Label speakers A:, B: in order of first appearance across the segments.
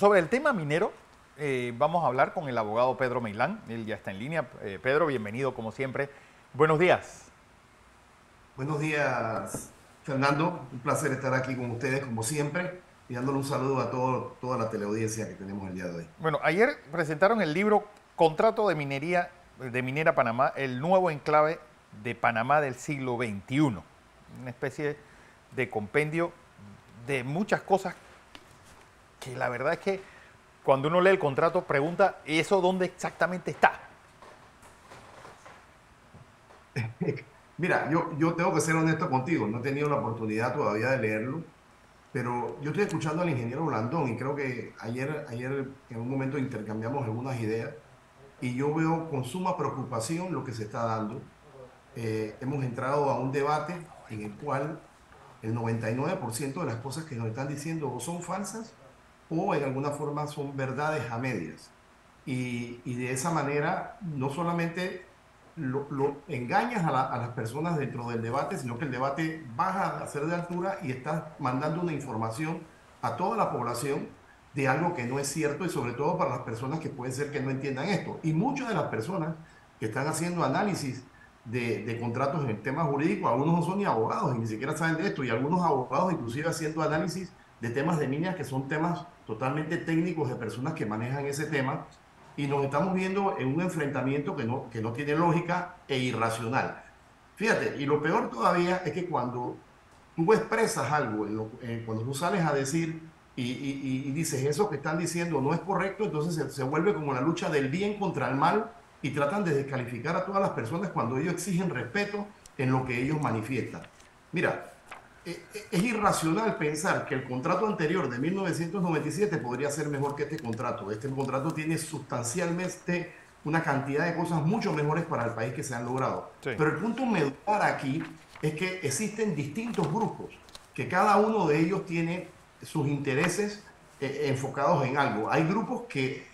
A: Sobre el tema minero, vamos a hablar con el abogado Pedro Meilán. Él ya está en línea. Pedro, bienvenido como siempre. Buenos días.
B: Buenos días, Fernando. Un placer estar aquí con ustedes, como siempre, y dándole un saludo a toda la teleaudiencia que tenemos el día de hoy.
A: Bueno, ayer presentaron el libro Contrato de Minería de Minera Panamá, el nuevo enclave de Panamá del siglo XXI. Una especie de compendio de muchas cosas que la verdad es que cuando uno lee el contrato pregunta, ¿y eso dónde exactamente está?
B: Mira, yo tengo que ser honesto contigo, no he tenido la oportunidad todavía de leerlo, pero yo estoy escuchando al ingeniero Blandón y creo que ayer en un momento intercambiamos algunas ideas y yo veo con suma preocupación lo que se está dando. Hemos entrado a un debate en el cual el 99% de las cosas que nos están diciendo o son falsas o en alguna forma son verdades a medias. Y de esa manera no solamente lo engañas a las personas dentro del debate, sino que el debate baja a ser de altura y estás mandando una información a toda la población de algo que no es cierto y sobre todo para las personas que pueden ser que no entiendan esto. Y muchas de las personas que están haciendo análisis de contratos en el tema jurídico, algunos no son ni abogados y ni siquiera saben de esto, y algunos abogados inclusive haciendo análisis de temas de minas que son temas totalmente técnicos de personas que manejan ese tema, y nos estamos viendo en un enfrentamiento que no tiene lógica e irracional. Fíjate, y lo peor todavía es que cuando tú expresas algo, cuando tú sales a decir y dices eso que están diciendo no es correcto, entonces se vuelve como la lucha del bien contra el mal y tratan de descalificar a todas las personas cuando ellos exigen respeto en lo que ellos manifiestan. Mira, es irracional pensar que el contrato anterior de 1997 podría ser mejor que este contrato. Este contrato tiene sustancialmente una cantidad de cosas mucho mejores para el país que se han logrado.
A: Sí.
B: Pero el punto medular aquí es que existen distintos grupos, que cada uno de ellos tiene sus intereses enfocados en algo. Hay grupos que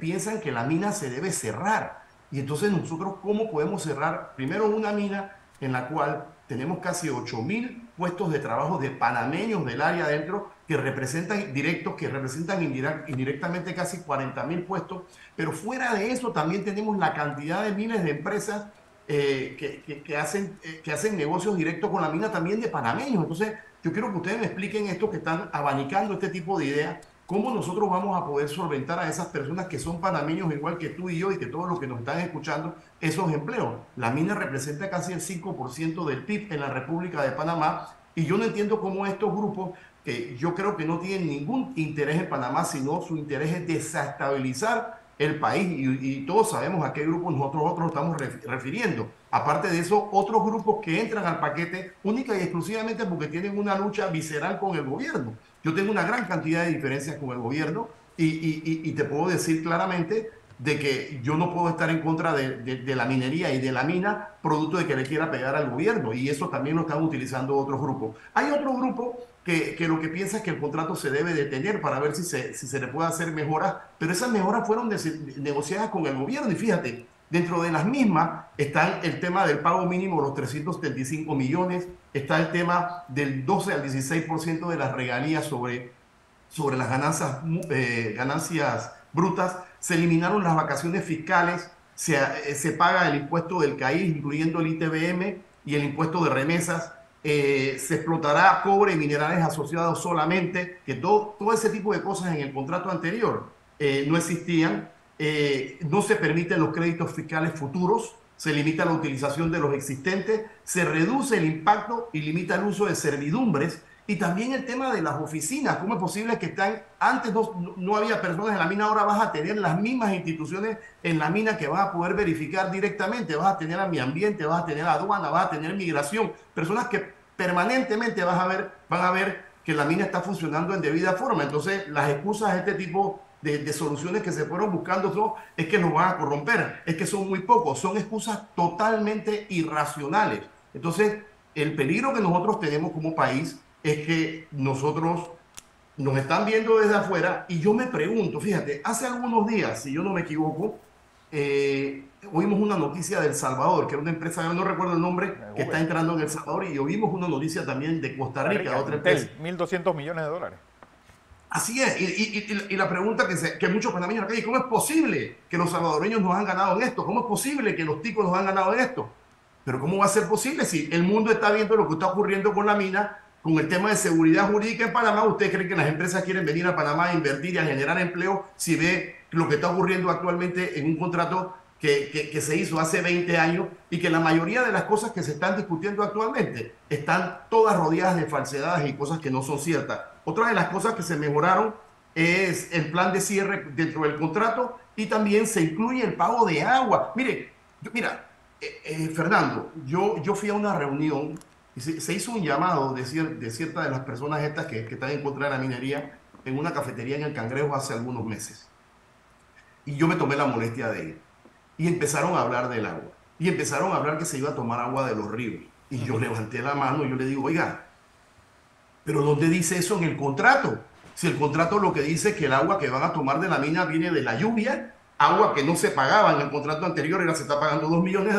B: piensan que la mina se debe cerrar. Y entonces nosotros, ¿cómo podemos cerrar primero una mina en la cual tenemos casi 8.000 puestos de trabajo de panameños del área adentro que representan directos, que representan indirectamente casi 40.000 puestos, pero fuera de eso también tenemos la cantidad de miles de empresas que hacen negocios directos con la mina también de panameños? Entonces, yo quiero que ustedes me expliquen esto, que están abanicando este tipo de ideas. ¿Cómo nosotros vamos a poder solventar a esas personas que son panameños igual que tú y yo y que todos los que nos están escuchando esos empleos? La mina representa casi el 5% del PIB en la República de Panamá y yo no entiendo cómo estos grupos, que yo creo que no tienen ningún interés en Panamá, sino su interés es desestabilizar el país y todos sabemos a qué grupos nosotros estamos refiriendo. Aparte de eso, otros grupos que entran al paquete única y exclusivamente porque tienen una lucha visceral con el gobierno. Yo tengo una gran cantidad de diferencias con el gobierno y te puedo decir claramente de que yo no puedo estar en contra de la minería y de la mina producto de que le quiera pegar al gobierno, y eso también lo están utilizando otros grupos. Hay otro grupo que lo que piensa es que el contrato se debe detener para ver si se le puede hacer mejoras, pero esas mejoras fueron negociadas con el gobierno y fíjate, dentro de las mismas está el tema del pago mínimo, los 375 millones, está el tema del 12 al 16% de las regalías sobre las ganancias brutas, se eliminaron las vacaciones fiscales, se paga el impuesto del CAIS, incluyendo el ITBM y el impuesto de remesas, se explotará cobre y minerales asociados solamente, que todo ese tipo de cosas en el contrato anterior no existían. No se permiten los créditos fiscales futuros, se limita la utilización de los existentes, se reduce el impacto y limita el uso de servidumbres. Y también el tema de las oficinas, ¿cómo es posible que antes no había personas en la mina, ahora vas a tener las mismas instituciones en la mina que vas a poder verificar directamente? Vas a tener a mi ambiente, vas a tener aduana, vas a tener migración, personas que permanentemente van a ver que la mina está funcionando en debida forma. Entonces, las excusas de este tipo de soluciones que se fueron buscando es que nos van a corromper, es que son muy pocos, son excusas totalmente irracionales. Entonces, el peligro que nosotros tenemos como país es que nosotros nos están viendo desde afuera y yo me pregunto, fíjate, hace algunos días, si yo no me equivoco, oímos una noticia de El Salvador, que era una empresa, yo no recuerdo el nombre, que está
A: Google.
B: entrando en El Salvador, y oímos una noticia también de Costa
A: Costa
B: Rica,
A: Rica,
B: otra empresa.
A: Intel, 1.200 millones de dólares.
B: Así es, y la pregunta que muchos panameños acá, ¿cómo es posible que los salvadoreños nos han ganado en esto? ¿Cómo es posible que los ticos nos han ganado en esto? Pero ¿cómo va a ser posible si el mundo está viendo lo que está ocurriendo con la mina, con el tema de seguridad jurídica en Panamá? ¿Usted cree que las empresas quieren venir a Panamá a invertir y a generar empleo si ve lo que está ocurriendo actualmente en un contrato que se hizo hace 20 años y que la mayoría de las cosas que se están discutiendo actualmente están todas rodeadas de falsedades y cosas que no son ciertas? Otra de las cosas que se mejoraron es el plan de cierre dentro del contrato y también se incluye el pago de agua. Mira, Fernando, yo fui a una reunión y se hizo un llamado de ciertas de las personas estas que están en contra de la minería en una cafetería en El Cangrejo hace algunos meses. Y yo me tomé la molestia de ir. Y empezaron a hablar del agua. Y empezaron a hablar que se iba a tomar agua de los ríos. Y yo levanté la mano y yo le digo, oiga, pero ¿dónde dice eso en el contrato? Si el contrato lo que dice es que el agua que van a tomar de la mina viene de la lluvia, agua que no se pagaba en el contrato anterior, ahora se está pagando $2 millones,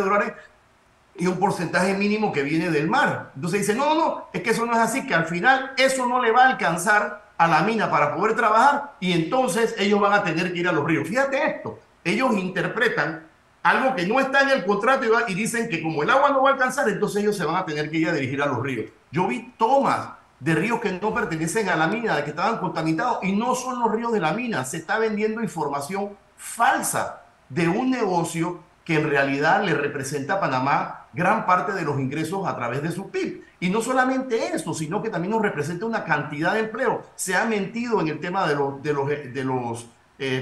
B: y un porcentaje mínimo que viene del mar. Entonces dice, no, es que eso no es así, que al final eso no le va a alcanzar a la mina para poder trabajar y entonces ellos van a tener que ir a los ríos. Fíjate esto, ellos interpretan algo que no está en el contrato y dicen que como el agua no va a alcanzar, entonces ellos se van a tener que ir a dirigir a los ríos. Yo vi tomas de ríos que no pertenecen a la mina, de que estaban contaminados y no son los ríos de la mina. Se está vendiendo información falsa de un negocio que en realidad le representa a Panamá gran parte de los ingresos a través de su PIB. Y no solamente eso, sino que también nos representa una cantidad de empleo. Se ha mentido en el tema de los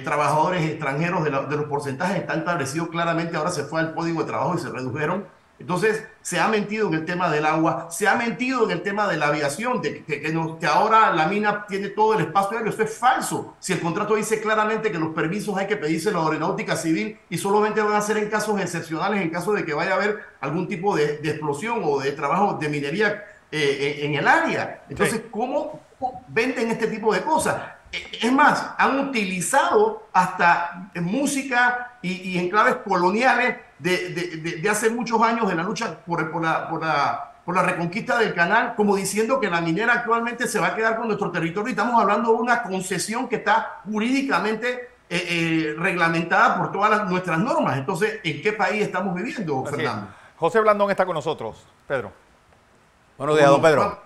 B: trabajadores extranjeros, de los porcentajes están establecidos claramente, ahora se fue al Código de Trabajo y se redujeron. Entonces, se ha mentido en el tema del agua, se ha mentido en el tema de la aviación, que ahora la mina tiene todo el espacio aéreo. Eso es falso. Si el contrato dice claramente que los permisos hay que pedirse a la aeronáutica civil y solamente van a ser en casos excepcionales, en caso de que vaya a haber algún tipo de explosión o de trabajo de minería en el área. Entonces, sí, ¿cómo venden este tipo de cosas? Es más, han utilizado hasta música y enclaves coloniales de hace muchos años de la lucha por la reconquista del canal, como diciendo que la minera actualmente se va a quedar con nuestro territorio, y estamos hablando de una concesión que está jurídicamente reglamentada por todas nuestras normas. Entonces, ¿en qué país estamos viviendo, Fernando?
A: José Blandón está con nosotros. Pedro.
C: Buenos días, don Pedro.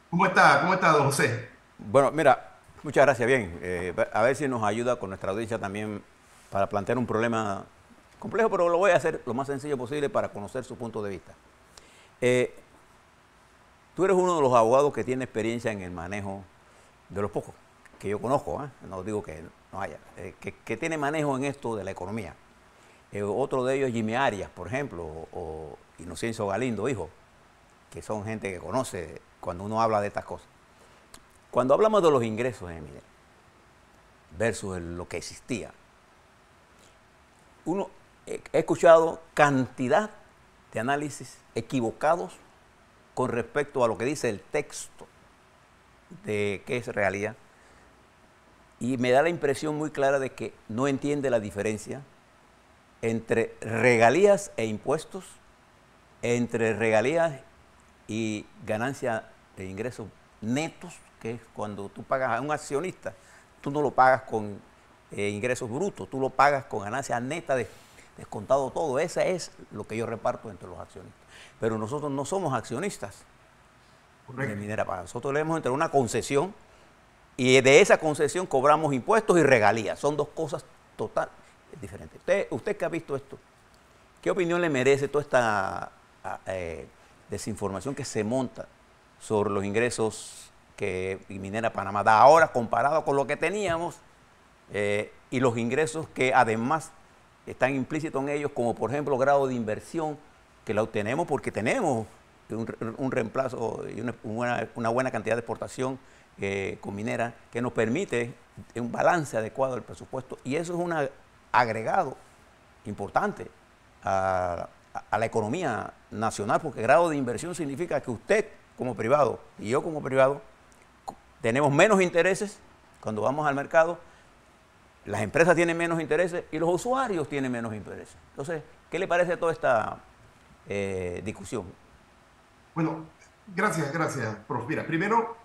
B: ¿Cómo está, don José?
C: Bueno, mira, muchas gracias. Bien, a ver si nos ayuda con nuestra audiencia también para plantear un problema complejo, pero lo voy a hacer lo más sencillo posible para conocer su punto de vista. Tú eres uno de los abogados que tiene experiencia en el manejo de los pocos que yo conozco, no digo que no haya, que tiene manejo en esto de la economía. Otro de ellos es Jimmy Arias, por ejemplo, o Inocencio Galindo, hijo, que son gente que conoce cuando uno habla de estas cosas. Cuando hablamos de los ingresos en minera versus lo que existía, he escuchado cantidad de análisis equivocados con respecto a lo que dice el texto de qué es realidad, y me da la impresión muy clara de que no entiende la diferencia entre regalías e impuestos, entre regalías y ganancia de ingresos netos, que es cuando tú pagas a un accionista, tú no lo pagas con ingresos brutos, tú lo pagas con ganancias netas, descontado todo. Ese es lo que yo reparto entre los accionistas. Pero nosotros no somos accionistas de Minera Panamá. Nosotros le hemos entregado una concesión y de esa concesión cobramos impuestos y regalías. Son dos cosas totalmente diferentes. Usted que ha visto esto, ¿qué opinión le merece toda esta desinformación que se monta sobre los ingresos que Minera Panamá da ahora comparado con lo que teníamos y los ingresos que además están implícitos en ellos, como por ejemplo grado de inversión, que la obtenemos porque tenemos un reemplazo y una buena cantidad de exportación con minera que nos permite un balance adecuado del presupuesto, y eso es un agregado importante a la economía nacional, porque grado de inversión significa que usted como privado y yo como privado tenemos menos intereses cuando vamos al mercado, las empresas tienen menos intereses y los usuarios tienen menos intereses. Entonces, ¿qué le parece toda esta discusión?
B: Bueno, gracias, prof. Mira, primero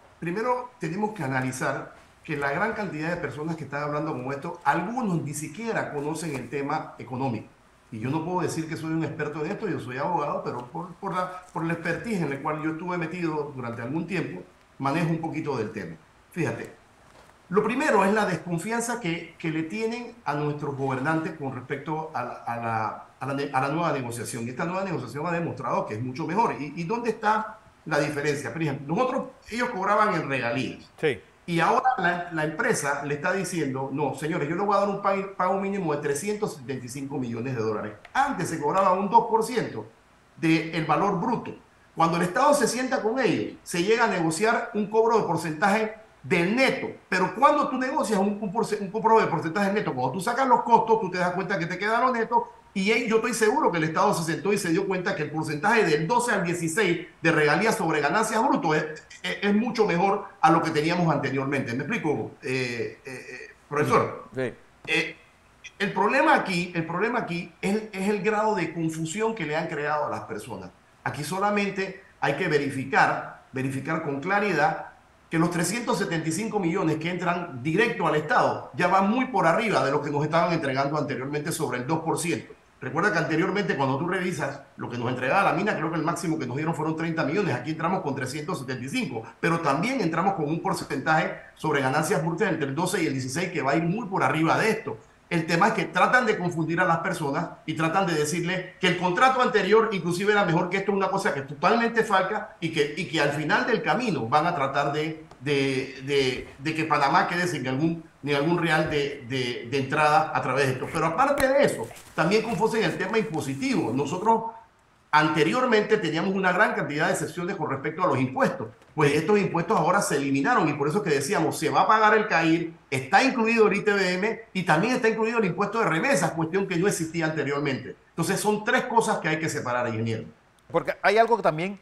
B: tenemos que analizar que la gran cantidad de personas que están hablando como esto, algunos ni siquiera conocen el tema económico. Y yo no puedo decir que soy un experto en esto, yo soy abogado, pero por la expertise en la cual yo estuve metido durante algún tiempo, manejo un poquito del tema. Fíjate, lo primero es la desconfianza que le tienen a nuestros gobernantes con respecto a la nueva negociación. Y esta nueva negociación ha demostrado que es mucho mejor. ¿Y dónde está la diferencia? Por ejemplo, ellos cobraban en regalías.
A: Sí.
B: Y ahora la empresa le está diciendo, no, señores, yo les voy a dar un pago mínimo de 375 millones de dólares. Antes se cobraba un 2% del valor bruto. Cuando el Estado se sienta con ellos, se llega a negociar un cobro de porcentaje del neto. Pero cuando tú negocias un cobro de porcentaje neto, cuando tú sacas los costos, tú te das cuenta que te queda lo neto. Y yo estoy seguro que el Estado se sentó y se dio cuenta que el porcentaje del 12 al 16 de regalías sobre ganancias brutos es mucho mejor a lo que teníamos anteriormente. ¿Me explico, profesor?
C: Sí.
B: El problema aquí es el grado de confusión que le han creado a las personas. Aquí solamente hay que verificar con claridad que los 375 millones que entran directo al Estado ya van muy por arriba de lo que nos estaban entregando anteriormente sobre el 2%. Recuerda que anteriormente cuando tú revisas lo que nos entregaba la mina, creo que el máximo que nos dieron fueron 30 millones. Aquí entramos con 375, pero también entramos con un porcentaje sobre ganancias brutas entre el 12 y el 16 que va a ir muy por arriba de esto. El tema es que tratan de confundir a las personas y tratan de decirle que el contrato anterior inclusive era mejor, que esto es una cosa que es totalmente falsa y que al final del camino van a tratar de que Panamá quede sin algún real de entrada a través de esto. Pero aparte de eso, también confunden el tema impositivo. Nosotros anteriormente teníamos una gran cantidad de excepciones con respecto a los impuestos. Pues estos impuestos ahora se eliminaron y por eso que decíamos, se va a pagar el CAIR, está incluido el ITBM y también está incluido el impuesto de remesas, cuestión que no existía anteriormente. Entonces son tres cosas que hay que separar, ingeniero.
A: Porque hay algo que también,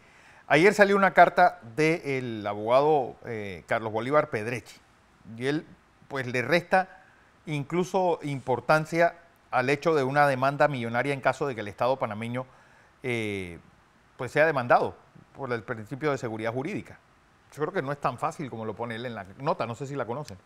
A: ayer salió una carta del abogado Carlos Bolívar Pedrechi y él pues le resta incluso importancia al hecho de una demanda millonaria en caso de que el Estado panameño pues sea demandado por el principio de seguridad jurídica. Yo creo que no es tan fácil como lo pone él en la nota, no sé si la conocen.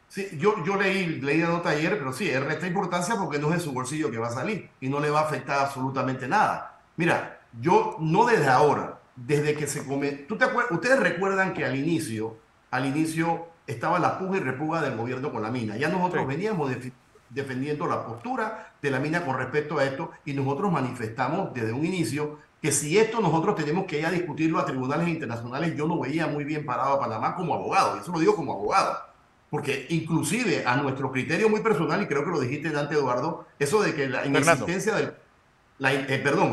B: Sí, yo leí la nota ayer, pero sí, él resta importancia porque no es de su bolsillo que va a salir y no le va a afectar absolutamente nada. Mira, yo no desde ahora, desde que se come... Ustedes recuerdan que al inicio estaba la puja y repuga del gobierno con la mina. Ya nosotros veníamos defendiendo la postura de la mina con respecto a esto y nosotros manifestamos desde un inicio que si esto nosotros tenemos que ir a discutirlo a tribunales internacionales, yo no veía muy bien parado a Panamá como abogado, y eso lo digo como abogado, porque inclusive a nuestro criterio muy personal, y creo que lo dijiste antes, Eduardo, eso de que la inexistencia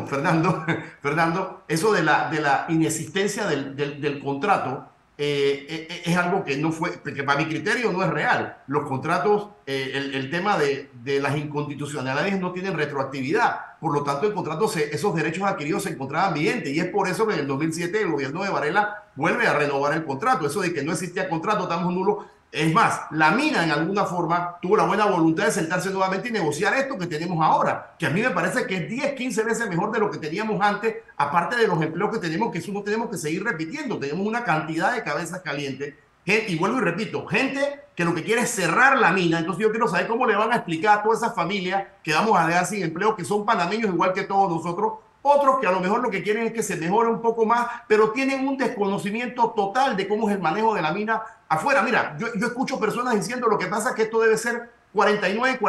B: Fernando, eso de la inexistencia del contrato es algo que no fue, que para mi criterio no es real. Los contratos, el tema de las inconstitucionalidades no tienen retroactividad. Por lo tanto, el contrato, esos derechos adquiridos se encontraban vigentes y es por eso que en el 2007 el gobierno de Varela vuelve a renovar el contrato. Eso de que no existía contrato, estamos nulos. Es más, la mina en alguna forma tuvo la buena voluntad de sentarse nuevamente y negociar esto que tenemos ahora, que a mí me parece que es 10, 15 veces mejor de lo que teníamos antes, aparte de los empleos que tenemos, que eso no tenemos que seguir repitiendo. Tenemos una cantidad de cabezas calientes, y vuelvo y repito, gente que lo que quiere es cerrar la mina. Entonces yo quiero saber cómo le van a explicar a todas esas familias que vamos a dejar sin empleo, que son panameños igual que todos nosotros, otros que a lo mejor lo que quieren es que se mejore un poco más, pero tienen un desconocimiento total de cómo es el manejo de la mina afuera. Mira, yo escucho personas diciendo lo que pasa es que esto debe ser 49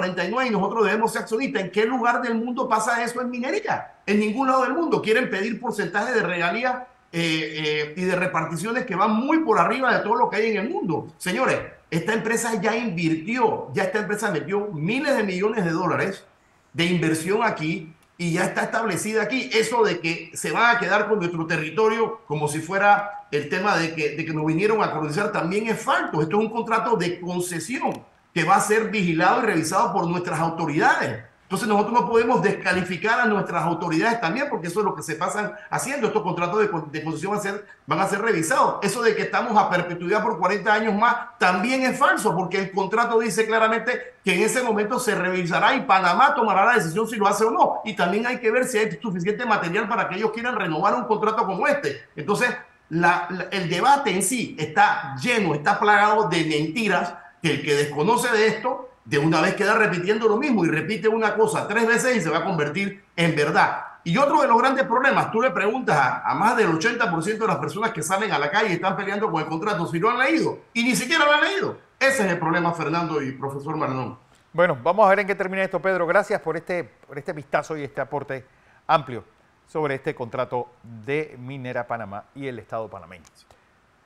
B: y nosotros debemos ser accionistas. ¿En qué lugar del mundo pasa eso en minería? En ningún lado del mundo. Quieren pedir porcentaje de regalías y de reparticiones que van muy por arriba de todo lo que hay en el mundo. Señores, esta empresa ya invirtió, esta empresa metió miles de millones de dólares de inversión aquí y ya está establecida aquí. Eso de que se van a quedar con nuestro territorio como si fuera el tema de que nos vinieron a colonizar también es falso. Esto es un contrato de concesión que va a ser vigilado y revisado por nuestras autoridades. Entonces nosotros no podemos descalificar a nuestras autoridades también, porque eso es lo que se pasan haciendo. Estos contratos de concesión van a ser revisados. Eso de que estamos a perpetuidad por 40 años más también es falso, porque el contrato dice claramente que en ese momento se revisará y Panamá tomará la decisión si lo hace o no. Y también hay que ver si hay suficiente material para que ellos quieran renovar un contrato como este. Entonces, el debate en sí está lleno, está plagado de mentiras, que el que desconoce de esto, de una vez queda repitiendo lo mismo y repite una cosa 3 veces y se va a convertir en verdad. Y otro de los grandes problemas, tú le preguntas a más del 80% de las personas que salen a la calle y están peleando con el contrato si lo han leído, y ni siquiera lo han leído. Ese es el problema, Fernando y profesor Maranón.
A: Bueno, vamos a ver en qué termina esto, Pedro. Gracias por este vistazo y este aporte amplio sobre este contrato de Minera Panamá y el Estado panameño.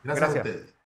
B: Gracias a ustedes.